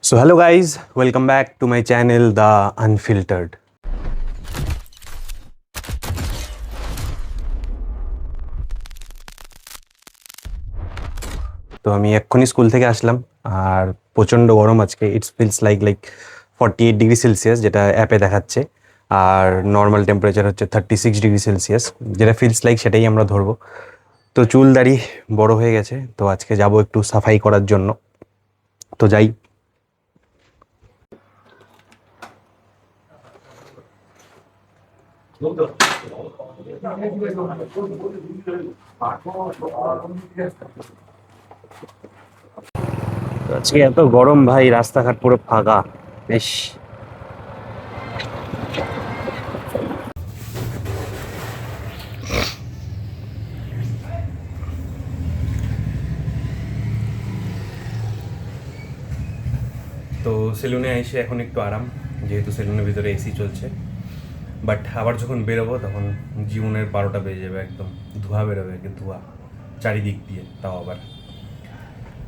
So hello guys, welcome back to my channel The Unfiltered. তো আমি এক্ষুনি school থেকে আসলাম আর প্রচণ্ড গরম আজকে। It's feels like 48 degree Celsius, যেটা অ্যাপে দেখাচ্ছে, আর নর্মাল টেম্পারেচার হচ্ছে 36 ডিগ্রি সেলসিয়াস। যেটা ফিলস লাইক সেটাই আমরা ধরবো। তো চুল দাড়ি বড় হয়ে গেছে, তো আজকে যাব একটু সাফাই করার জন্য। তো যাই। আজকে এত গরম ভাই, রাস্তাঘাট পুরো ফাঁকা। বেশ তো সেলুনে এসে এখন একটু আরাম, যেহেতু সেলুনের ভিতরে এসি চলছে। বাট আবার যখন বেরোবো তখন জীবনের 12টা বেজে যাবে, একদম ধোঁয়া বেরোবে, ধোঁয়া চারিদিক দিয়ে, তাও আবার।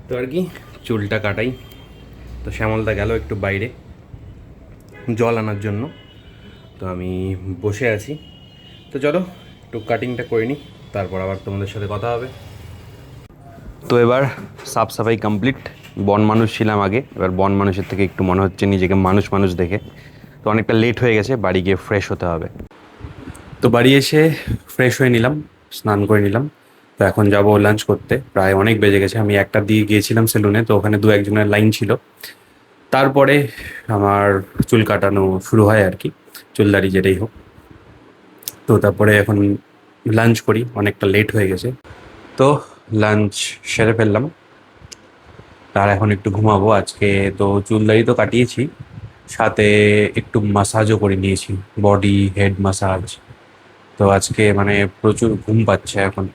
তো আর কি, চুলটা কাটাই। তো শ্যামলদা গেল একটু বাইরে জল আনার জন্য, তো আমি বসে আছি। তো চলো একটু কাটিংটা করে নিই, তারপর আবার তোমাদের সাথে কথা হবে। তো এবার সাফ সাফাই কমপ্লিট। বন মানুষ ছিলাম আগে, এবার বন মানুষের থেকে একটু মনে হচ্ছে নিজেকে মানুষ মানুষ দেখে। তো অনেকটা লেট হয়ে গেছে, বাড়ি গিয়ে ফ্রেশ হতে হবে। তো বাড়ি এসে ফ্রেশ হয়ে নিলাম, স্নান করে নিলাম। তো এখন যাব লাঞ্চ করতে, প্রায় অনেক বেজে গেছে। আমি একটা দিয়ে গিয়েছিলাম সেলুনে, তো ওখানে দু একজনের লাইন ছিল। তারপরে আমার চুল কাটানো শুরু হয় আর কি, চুলদাড়ি যেটাই হোক। তো তারপরে এখন লাঞ্চ করি, অনেকটা লেট হয়ে গেছে। তো লাঞ্চ সেরে ফেললাম, আর এখন একটু ঘুমাবো। আজকে তো চুলদাড়ি তো কাটিয়েছি, সাথে একটু মাসাজও করে নিয়েছি, বডি হেড মাসাজ। তো আজকে মানে প্রচুর ঘুম পাচ্ছে এখন।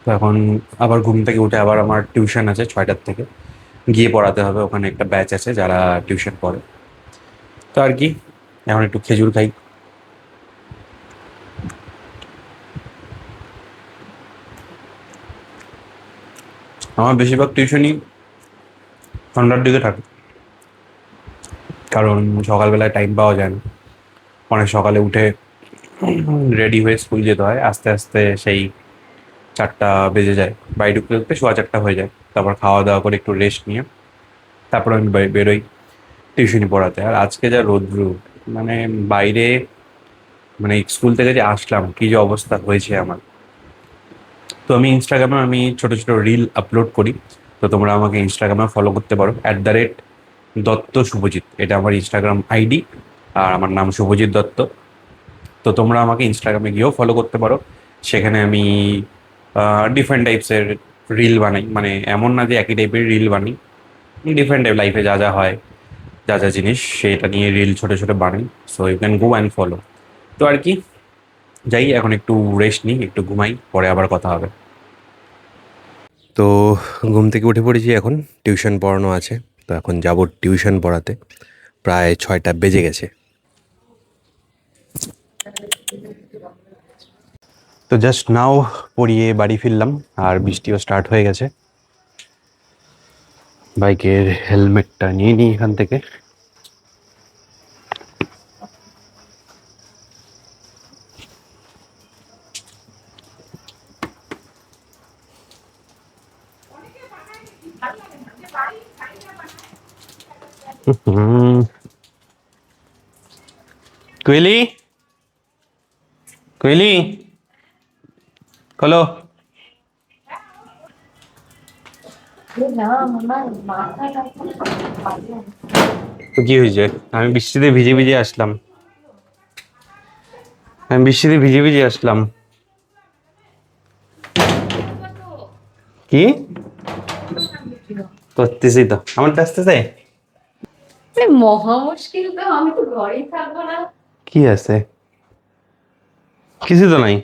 তো এখন আবার ঘুম থেকে উঠে আবার আমার টিউশন আছে 6টার থেকে, গিয়ে পড়াতে হবে। ওখানে একটা ব্যাচ আছে যারা টিউশন পড়ে। তো আর কি, এখন একটু খেজুর খাই। আমার বেশিরভাগ টিউশনই সন্ধ্যার দিকে থাকে, কারণ সকালবেলায় টাইম পাওয়া যায় না। অনেক সকালে উঠে রেডি হয়ে স্কুল যেতে হয়, আস্তে আস্তে সেই 4টা বেজে যায়। বাড়ি ঢুকতে ঢুকতে 4:15 হয়ে যায়। তারপর খাওয়া দাওয়া করে একটু রেস্ট নিয়ে তারপর আমি বেরোই টিউশনি পড়াতে। আর আজকে যা রৌদ্র, মানে বাইরে, মানে স্কুল থেকে যে আসলাম কি যে অবস্থা হয়েছে আমার। তো আমি ইনস্টাগ্রামে ছোট ছোট রিল আপলোড করি। তো তোমরা আমাকে ইনস্টাগ্রামে ফলো করতে পারো, @দত্ত শুভজিৎ, এটা আমার ইনস্টাগ্রাম আইডি। আর আমার নাম শুভজিৎ দত্ত। তো তোমরা আমাকে ইনস্টাগ্রামে গিয়েও ফলো করতে পারো। সেখানে আমি ডিফারেন্ট টাইপসের রিল বানাই, মানে এমন না যে একই টাইপের রিল বানাই, ডিফারেন্ট টাইপ লাইফে যা যা হয়, যা যা জিনিস, সেটা নিয়ে রিল ছোট ছোট বানাই। So you can go and follow. তো আর কি, যাই এখন একটু রেস্ট নিই, একটু ঘুমাই, পরে আবার কথা হবে। তো ঘুম থেকে উঠে পড়েছি, এখন টিউশন পড়ানো আছে। তো এখন যাব টিউশন পড়াতে, প্রায় 6টা বেজে গেছে। তো জাস্ট নাও পড়িয়ে বাড়ি ফিরলাম, আর বৃষ্টিও স্টার্ট হয়ে গেছে। বাইকের হেলমেটটা নিয়ে নিই এখান থেকে। কোয়েলি, কোয়েলি, খোলো। তো কি হয়েছে? আমি বৃষ্টিতে ভিজে ভিজে আসলাম, কি করতেছি? তো আমারটা আসতেছে। মহা মুশকিল তো, আমি তো ঘরেই থাকবো না। কি আছে? কিছু তো নাই,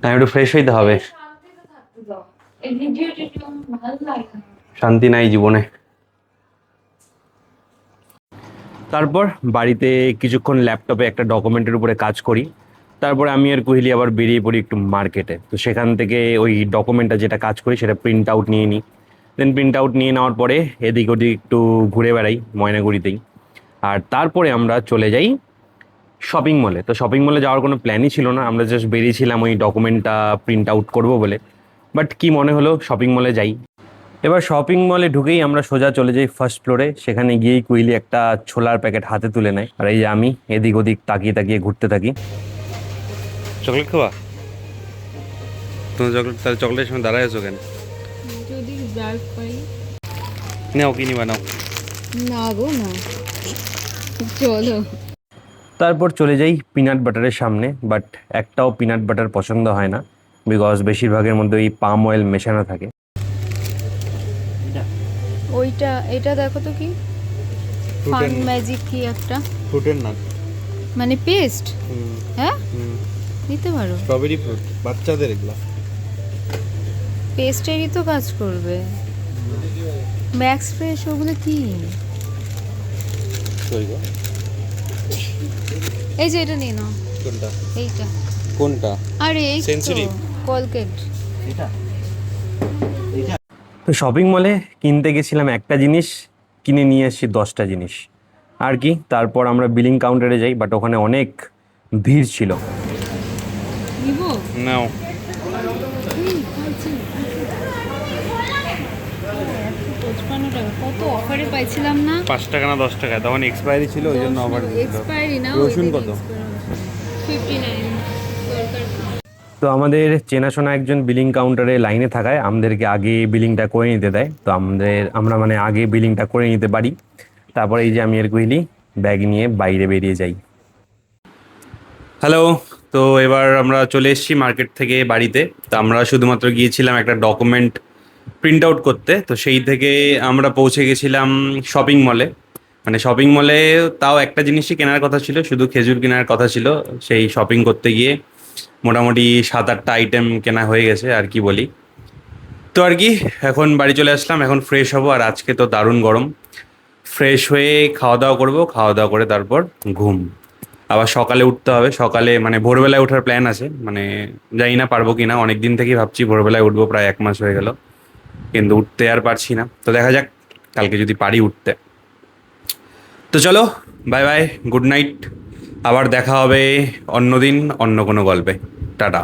টাইম একটু ফ্রেশ হইতে হবে। শান্তিতে থাকতে দাও, এই ভিডিও টিডিও আমার ভালো লাগে না। শান্তি নাই জীবনে। তারপর বাড়িতে কিছুক্ষণ ল্যাপটপে একটা ডকুমেন্টের উপরে কাজ করি। তারপরে আমি আর কোহলি আবার বেরিয়ে পড়ি একটু মার্কেটে। তো সেখান থেকে ওই ডকুমেন্টটা যেটা কাজ করি সেটা প্রিন্ট আউট নিয়ে নিই, দেন প্রিন্ট আউট নিয়ে নেওয়ার পরে এদিক ওদিক একটু ঘুরে বেড়াই ময়নাগুড়িতেই। আর তারপরে আমরা চলে যাই শপিং মলে। তো শপিং মলে যাওয়ার কোনো প্ল্যানই ছিল না, আমরা জাস্ট বেরিয়েছিলাম ওই ডকুমেন্টটা প্রিন্ট আউট করবো বলে। বাট কি মনে হলো শপিং মলে যাই। এবার শপিং মলে ঢুকেই আমরা সোজা চলে যাই ফার্স্ট ফ্লোরে। সেখানে গিয়েই কুইলি একটা ছোলার প্যাকেট হাতে তুলে নেয়, আর এই যে আমি এদিক ওদিক তাকিয়ে তাকিয়ে ঘুরতে থাকি। চকলেট খাওয়া? তুমি চকলেট, তাহলে চকলেটের সময় দাঁড়ায় আছো কেন? যদি ব্রাশ পাই। নাও কিনি বানাও। না গো না, চলো। তারপর চলে যাই পিনাট বাটারের সামনে, বাট একটাও পিনাট বাটার পছন্দ হয় না, বিকজ বেশিরভাগের মধ্যে ওই পাম অয়েল মেশানো থাকে। ওইটা, এটা দেখো তো কি ফান ম্যাজিক কি একটা, ফ্রুটের নাট, মানে পেস্ট। হ্যাঁ নিতে পারো, স্ট্রবেরি ফ্রুট, বাচ্চাদের এগুলা। পেস্টেরই তো কাজ করবে। ম্যাক্স ফ্রেশ ওগুলো কি? এই যে এটা নিয়ে নাও। কোনটা? এইটা। কোনটা? আরে এই Sensory? কোলগেট। তো শপিং মলে কিনতে গেছিলাম একটা জিনিস, কিনে নিয়ে এসেছি 10টা জিনিস। আর কি, তারপর আমরা বিলিং কাউন্টারে যাই, বাট ওখানে অনেক ভিড় ছিল। নিব নাও। কত অফারে পাইছিলাম না? 5 টাকা না 10 টাকা, তখন এক্সপায়ারি ছিল, ওই জন্য অফার দিছিল। এক্সপায়ারি না, রসুন কত? 59 দরকার। তো আমাদের চেনাশোনা একজন বিলিং কাউন্টারে লাইনে থাকায় আমাদেরকে আগে বিলিংটা করে নিতে দেয়। তো আমরা মানে আগে বিলিংটা করে নিতে পারি। তারপরে এই যে আমি আর কুইলি ব্যাগ নিয়ে বাইরে বেরিয়ে যাই। হ্যালো, তো এবার আমরা চলে এসেছি মার্কেট থেকে বাড়িতে। তো আমরা শুধুমাত্র গিয়েছিলাম একটা ডকুমেন্ট প্রিন্ট আউট করতে। তো সেই থেকে আমরা পৌঁছে গেছিলাম শপিং মলে। মানে শপিং মলে তাও একটা জিনিসই কেনার কথা ছিল, শুধু খেজুর কেনার কথা ছিল। সেই শপিং করতে গিয়ে মোটামুটি 7-8টা আইটেম কেনা হয়ে গেছে, আর কি বলি। তো আর কি, এখন বাড়ি চলে আসলাম, এখন ফ্রেশ হব। আর আজকে তো দারুণ গরম। ফ্রেশ হয়ে খাওয়া দাওয়া করবো, খাওয়া দাওয়া করে তারপর ঘুম। আবার সকালে উঠতে হবে, সকালে মানে ভোরবেলায় ওঠার প্ল্যান আছে। মানে জানি না পারবো কি না, অনেক দিন থেকেই ভাবছি ভোরবেলায় উঠবো, প্রায় 1 মাস হয়ে গেল, কিন্তু উঠতে আর পারছি না। তো দেখা যাক কালকে যদি পারি উঠতে। তো চলো, বাই বাই, গুড নাইট। আবার দেখা হবে অন্য দিন অন্য কোনো গল্পে। টাটা।